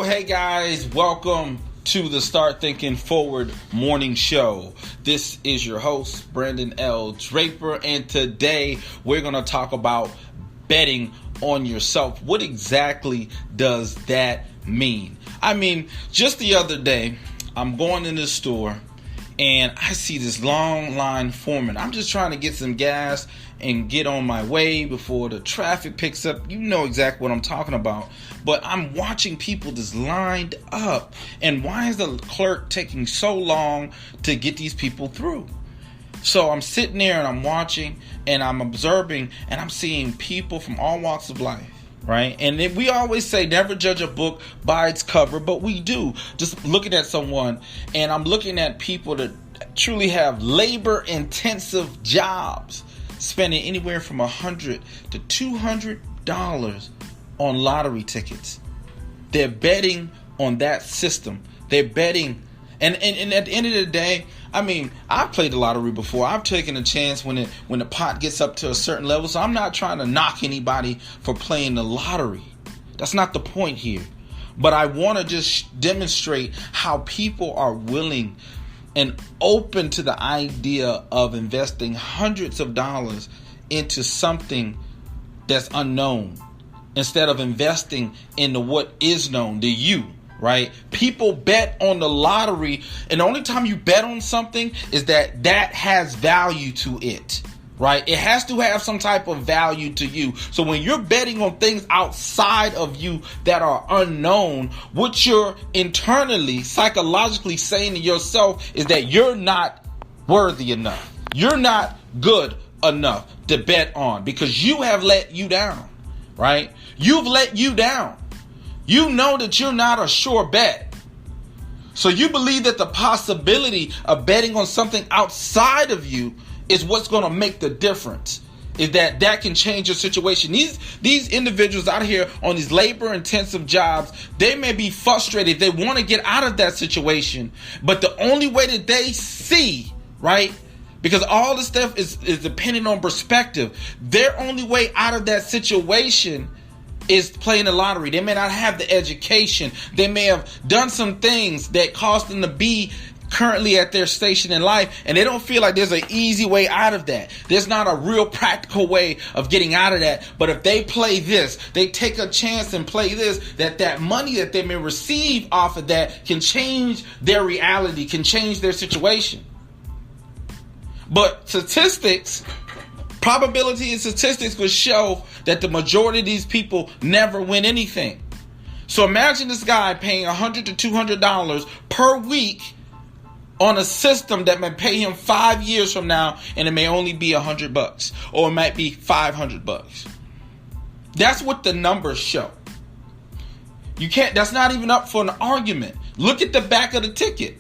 Hey guys, welcome to the Start Thinking Forward morning show. This is your host, Brandon L. Draper, and today we're going to talk about betting on yourself. What exactly does that mean? Just the other day, I'm going in the store and I see this long line forming. I'm just trying to get some gas and get on my way before the traffic picks up. You know exactly what I'm talking about. But I'm watching people just lined up. And why is the clerk taking so long to get these people through? So I'm sitting there and I'm watching and I'm observing and I'm seeing people from all walks of life. Right? And then we always say never judge a book by its cover, but we do. Just looking at someone, and I'm looking at people that truly have labor-intensive jobs, spending anywhere from $100 to $200 on lottery tickets. They're betting on that system. They're betting. And at the end of the day, I've played the lottery before. I've taken a chance when the pot gets up to a certain level. So I'm not trying to knock anybody for playing the lottery. That's not the point here. But I want to just demonstrate how people are willing and open to the idea of investing hundreds of dollars into something that's unknown instead of investing into what is known, the you. Right? People bet on the lottery, and the only time you bet on something is that has value to it. Right? It has to have some type of value to you. So when you're betting on things outside of you that are unknown, what you're internally, psychologically saying to yourself is that you're not worthy enough. You're not good enough to bet on because you have let you down. Right? You've let you down. You know that you're not a sure bet. So you believe that the possibility of betting on something outside of you is what's going to make the difference. Is that can change your situation. These individuals out here on these labor-intensive jobs, they may be frustrated. They want to get out of that situation. But the only way that they see, right, because all this stuff is dependent on perspective, their only way out of that situation is playing the lottery. They may not have the education. They may have done some things that caused them to be currently at their station in life, and they don't feel like there's an easy way out of that. There's not a real practical way of getting out of that. But if they play this, they take a chance and play this, that money that they may receive off of that can change their reality, can change their situation. But probability and statistics will show that the majority of these people never win anything. So imagine this guy paying $100 to $200 per week on a system that may pay him 5 years from now, and it may only be $100 or it might be $500. That's what the numbers show. That's not even up for an argument. Look at the back of the ticket.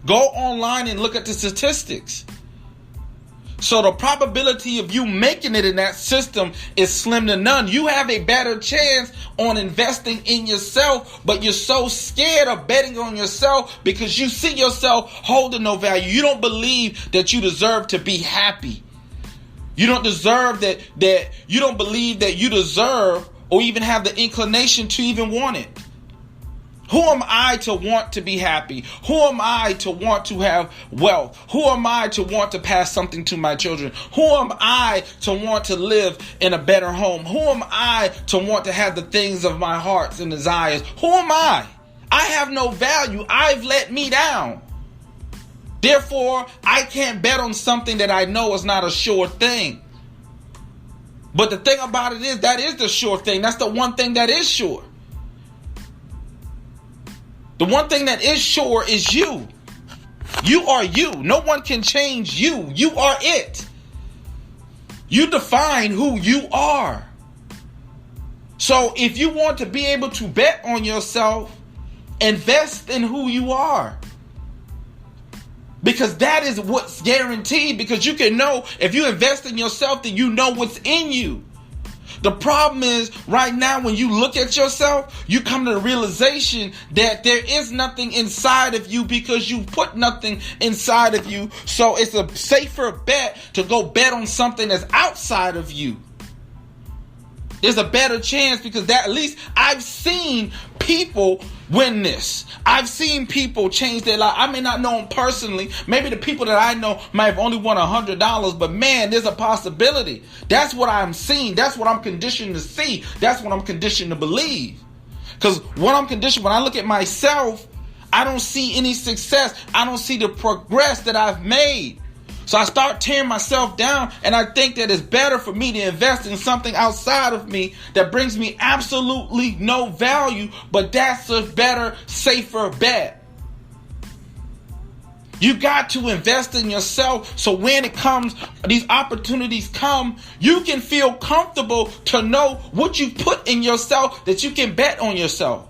Go online and look at the statistics. So the probability of you making it in that system is slim to none. You have a better chance on investing in yourself, but you're so scared of betting on yourself because you see yourself holding no value. You don't believe that you deserve to be happy. You don't deserve that you don't believe that you deserve or even have the inclination to even want it. Who am I to want to be happy? Who am I to want to have wealth? Who am I to want to pass something to my children? Who am I to want to live in a better home? Who am I to want to have the things of my hearts and desires? Who am I? I have no value. I've let me down. Therefore, I can't bet on something that I know is not a sure thing. But the thing about it is, that is the sure thing. That's the one thing that is sure. The one thing that is sure is you. You are you. No one can change you. You are it. You define who you are. So if you want to be able to bet on yourself, invest in who you are. Because that is what's guaranteed. Because you can know if you invest in yourself, then you know what's in you. The problem is right now when you look at yourself, you come to the realization that there is nothing inside of you because you put nothing inside of you. So it's a safer bet to go bet on something that's outside of you. There's a better chance because that, at least I've seen people win this. I've seen people change their life. I may not know them personally. Maybe the people that I know might have only won $100, but man, there's a possibility. That's what I'm seeing. That's what I'm conditioned to see. That's what I'm conditioned to believe. Because when I look at myself, I don't see any success. I don't see the progress that I've made. So I start tearing myself down, and I think that it's better for me to invest in something outside of me that brings me absolutely no value, but that's a better, safer bet. You got to invest in yourself so when these opportunities come, you can feel comfortable to know what you put in yourself, that you can bet on yourself.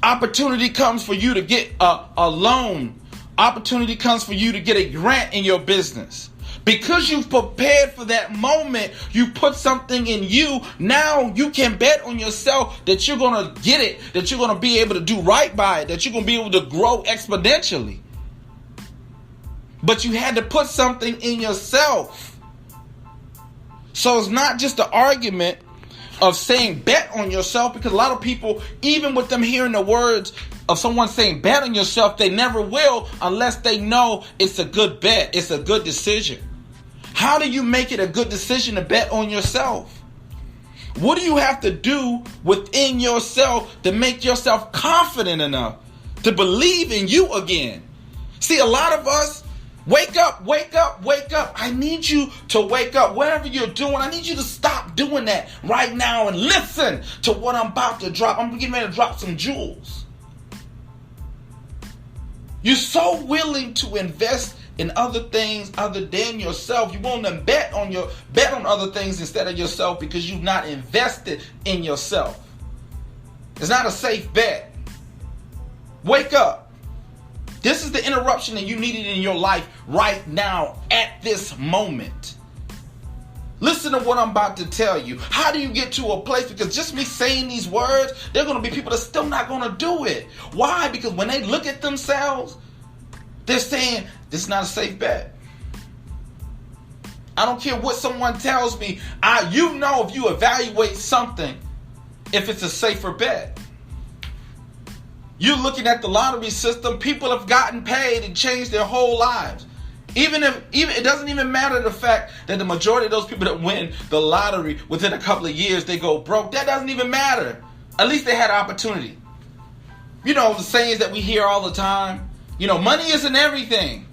Opportunity comes for you to get a loan. Opportunity comes for you to get a grant in your business. Because you've prepared for that moment, you put something in you. Now you can bet on yourself that you're going to get it, that you're going to be able to do right by it, that you're going to be able to grow exponentially. But you had to put something in yourself. So it's not just the argument of saying bet on yourself, because a lot of people, even with them hearing the words of someone saying bet on yourself, they never will unless they know it's a good bet. It's a good decision. How do you make it a good decision to bet on yourself? What do you have to do within yourself to make yourself confident enough to believe in you again? See, a lot of us wake up. I need you to wake up. Whatever you're doing, I need you to stop doing that right now and listen to what I'm about to drop. I'm getting ready to drop some jewels. You're so willing to invest in other things other than yourself. You want to bet on other things instead of yourself because you've not invested in yourself. It's not a safe bet. Wake up. This is the interruption that you needed in your life right now at this moment. Listen to what I'm about to tell you. How do you get to a place? Because just me saying these words, there are going to be people that are still not going to do it. Why? Because when they look at themselves, they're saying, this is not a safe bet. I don't care what someone tells me. You know if you evaluate something, if it's a safer bet. You're looking at the lottery system. People have gotten paid and changed their whole lives. Even it doesn't even matter the fact that the majority of those people that win the lottery within a couple of years, they go broke. That doesn't even matter. At least they had opportunity. You know, the sayings that we hear all the time. You know, money isn't everything.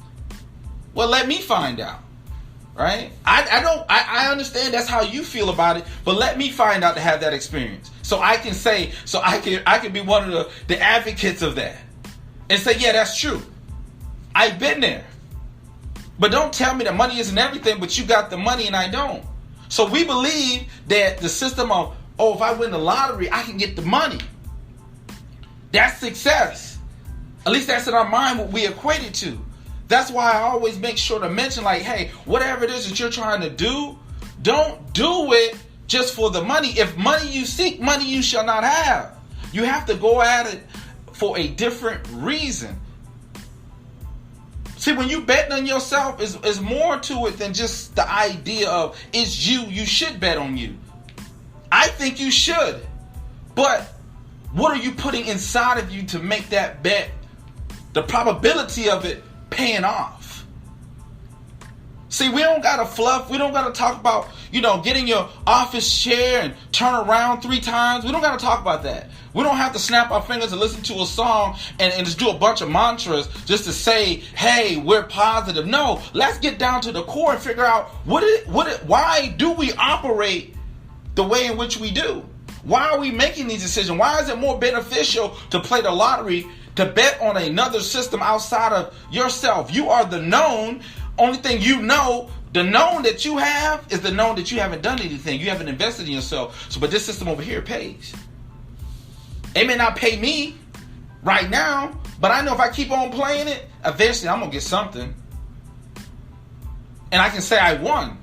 Well, let me find out. Right? I understand that's how you feel about it, but let me find out to have that experience. So I can say, I can be one of the advocates of that. And say, yeah, that's true. I've been there. But don't tell me that money isn't everything, but you got the money and I don't. So we believe that the system of, if I win the lottery, I can get the money. That's success. At least that's in our mind what we equate it to. That's why I always make sure to mention, like, hey, whatever it is that you're trying to do, don't do it just for the money. If money you seek, money you shall not have. You have to go at it for a different reason. See, when you bet on yourself, is more to it than just the idea of it's you should bet on you. I think you should. But what are you putting inside of you to make that bet, the probability of it paying off? See, we don't gotta fluff. We don't gotta talk about, getting your office chair and turn around 3 times. We don't gotta talk about that. We don't have to snap our fingers and listen to a song and just do a bunch of mantras just to say, hey, we're positive. No, let's get down to the core and figure out why do we operate the way in which we do? Why are we making these decisions? Why is it more beneficial to play the lottery, to bet on another system outside of yourself? You are the known. Only thing you know, the known that you have is the known that you haven't done anything. You haven't invested in yourself. But this system over here pays. It may not pay me right now, but I know if I keep on playing it, eventually I'm going to get something. And I can say I won.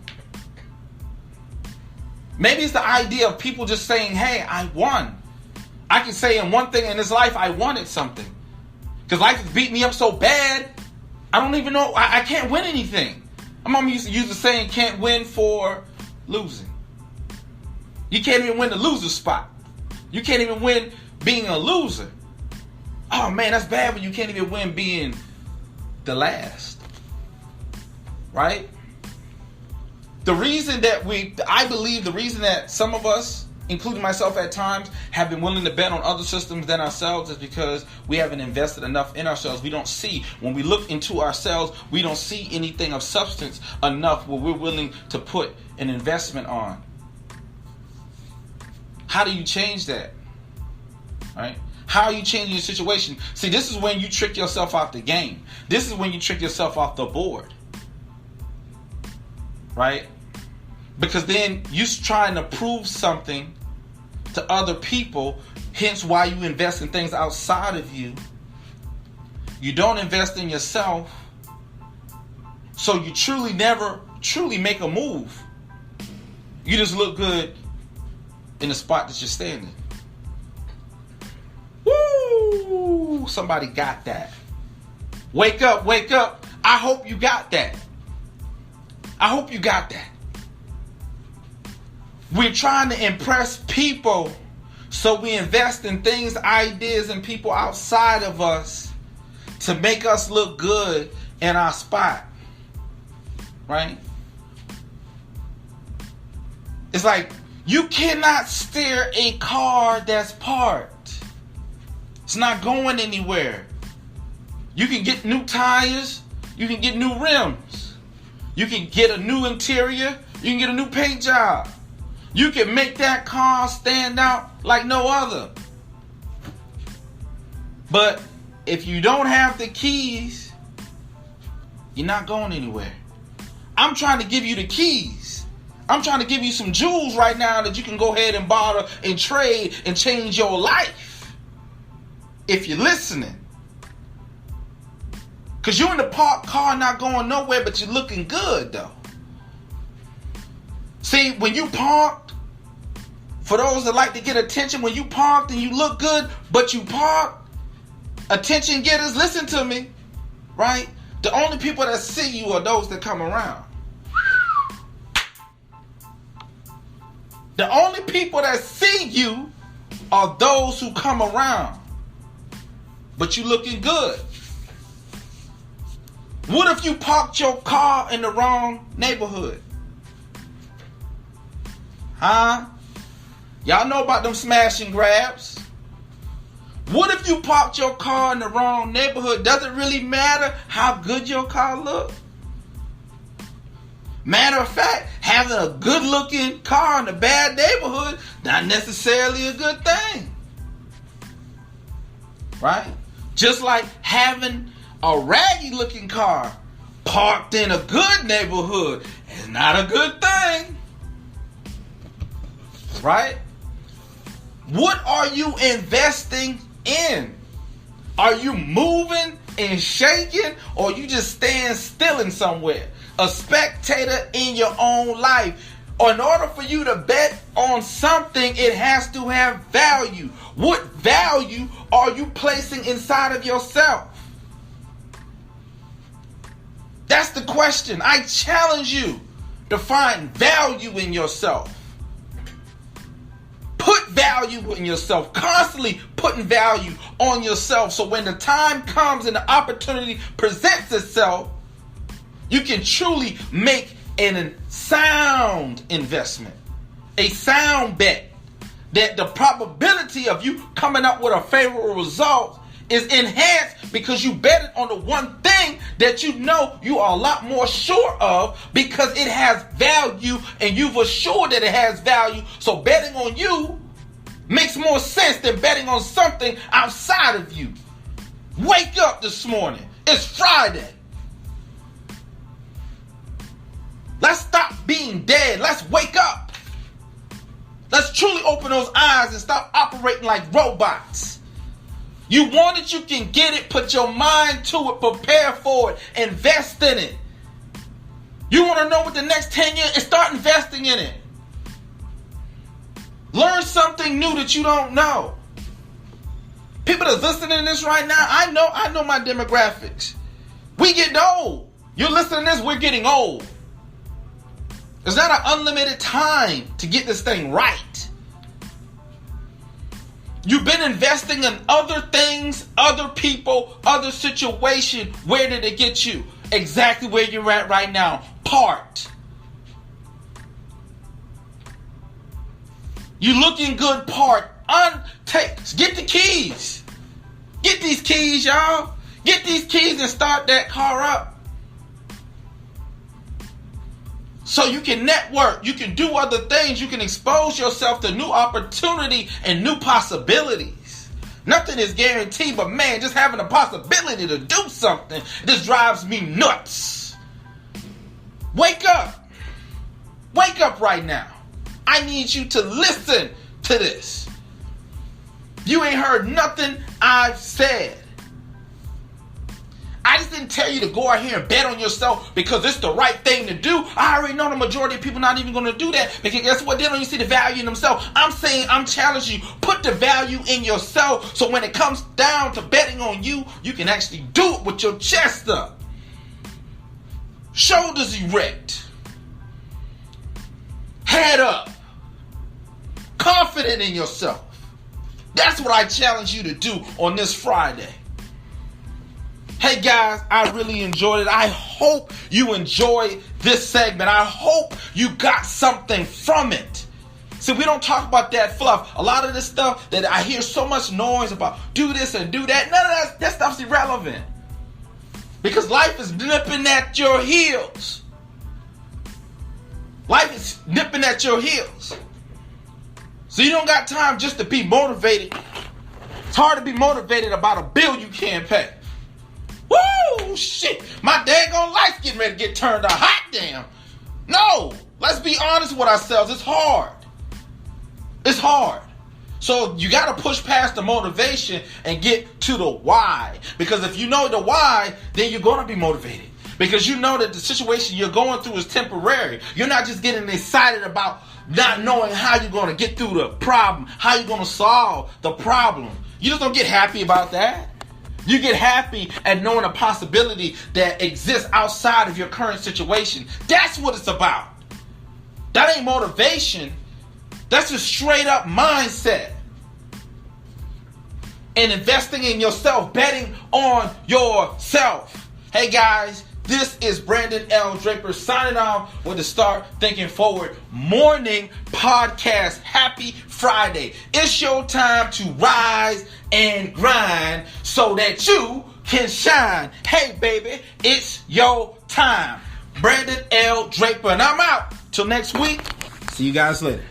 Maybe it's the idea of people just saying, hey, I won. I can say in one thing in this life, I wanted something. Because life has beat me up so bad, I don't even know, I can't win anything. My mom used to use the saying, can't win for losing. You can't even win the loser spot. You can't even win being a loser. Oh man, that's bad when you can't even win being the last. Right? I believe the reason that some of us, including myself at times, have been willing to bet on other systems than ourselves is because we haven't invested enough in ourselves. We don't see, when we look into ourselves, we don't see anything of substance enough where we're willing to put an investment on. How do you change that? Right? How are you changing your situation? See, this is when you trick yourself out the game. This is when you trick yourself off the board. Right? Because then you're trying to prove something to other people, hence why you invest in things outside of you. You don't invest in yourself, so you never truly make a move. You just look good in the spot that you're standing. Woo! Somebody got that. Wake up, wake up. I hope you got that. I hope you got that. We're trying to impress people, so we invest in things, ideas, and people outside of us to make us look good in our spot. Right? It's like you cannot steer a car that's parked. It's not going anywhere. You can get new tires. You can get new rims. You can get a new interior. You can get a new paint job. You can make that car stand out like no other. But if you don't have the keys, you're not going anywhere. I'm trying to give you the keys. I'm trying to give you some jewels right now that you can go ahead and barter and trade and change your life. If you're listening. Because you're in the parked car not going nowhere, but you're looking good though. See, when you parked, for those that like to get attention, when you parked and you look good, but you parked, attention getters, listen to me, right? The only people that see you are those that come around. The only people that see you are those who come around. But you looking good. What if you parked your car in the wrong neighborhood? Huh? Y'all know about them smash and grabs. What if you parked your car in the wrong neighborhood? Does it really matter how good your car looks? Matter of fact, having a good looking car in a bad neighborhood, not necessarily a good thing. Right? Just like having a raggy looking car parked in a good neighborhood is not a good thing. Right? What are you investing in? Are you moving and shaking, or you just stand still in somewhere? A spectator in your own life. Or in order for you to bet on something, it has to have value. What value are you placing inside of yourself? That's the question. I challenge you to find value in yourself. Put value in yourself. Constantly putting value on yourself. So when the time comes and the opportunity presents itself, you can truly make a sound investment. A sound bet. That the probability of you coming up with a favorable result is enhanced because you betted on the one thing that you know you are a lot more sure of, because it has value and you've assured that it has value. So betting on you makes more sense than betting on something outside of you. Wake up this morning. It's Friday. Let's stop being dead. Let's wake up. Let's truly open those eyes and stop operating like robots. You want it, you can get it. Put your mind to it. Prepare for it. Invest in it. You want to know what the next 10 years is? Start investing in it. Learn something new that you don't know. People that's listening to this right now, I know my demographics. We getting old. You're listening to this, we're getting old. There's not an unlimited time to get this thing right. You've been investing in other things, other people, other situation. Where did it get you? Exactly where you're at right now. Part. You looking good, part. Get the keys. Get these keys, y'all. Get these keys and start that car up. So you can network, you can do other things, you can expose yourself to new opportunity and new possibilities. Nothing is guaranteed, but man, just having the possibility to do something, this drives me nuts. Wake up. Wake up right now. I need you to listen to this. You ain't heard nothing I've said. I just didn't tell you to go out here and bet on yourself because it's the right thing to do. I already know the majority of people not even going to do that because guess what? They don't even see the value in themselves. I'm saying, I'm challenging you. Put the value in yourself so when it comes down to betting on you, you can actually do it with your chest up. Shoulders erect. Head up. Confident in yourself. That's what I challenge you to do on this Friday. Hey guys, I really enjoyed it. I hope you enjoyed this segment. I hope you got something from it. See, we don't talk about that fluff. A lot of this stuff that I hear so much noise about, do this and do that. None of that stuff's irrelevant. Because life is nipping at your heels. Life is nipping at your heels. So you don't got time just to be motivated. It's hard to be motivated about a bill you can't pay. Woo! Shit! My daggone life's getting ready to get turned on. Hot damn! No! Let's be honest with ourselves. It's hard. It's hard. So you got to push past the motivation and get to the why. Because if you know the why, then you're going to be motivated. Because you know that the situation you're going through is temporary. You're not just getting excited about not knowing how you're going to get through the problem, how you're going to solve the problem. You just don't get happy about that. You get happy at knowing a possibility that exists outside of your current situation. That's what it's about. That ain't motivation. That's a straight up mindset. And investing in yourself, betting on yourself. Hey guys, this is Brandon L. Draper signing off with the Start Thinking Forward morning podcast. Happy Friday. It's your time to rise and grind so that you can shine. Hey baby, it's your time. Brandon L. Draper, and I'm out. Till next week. See you guys later.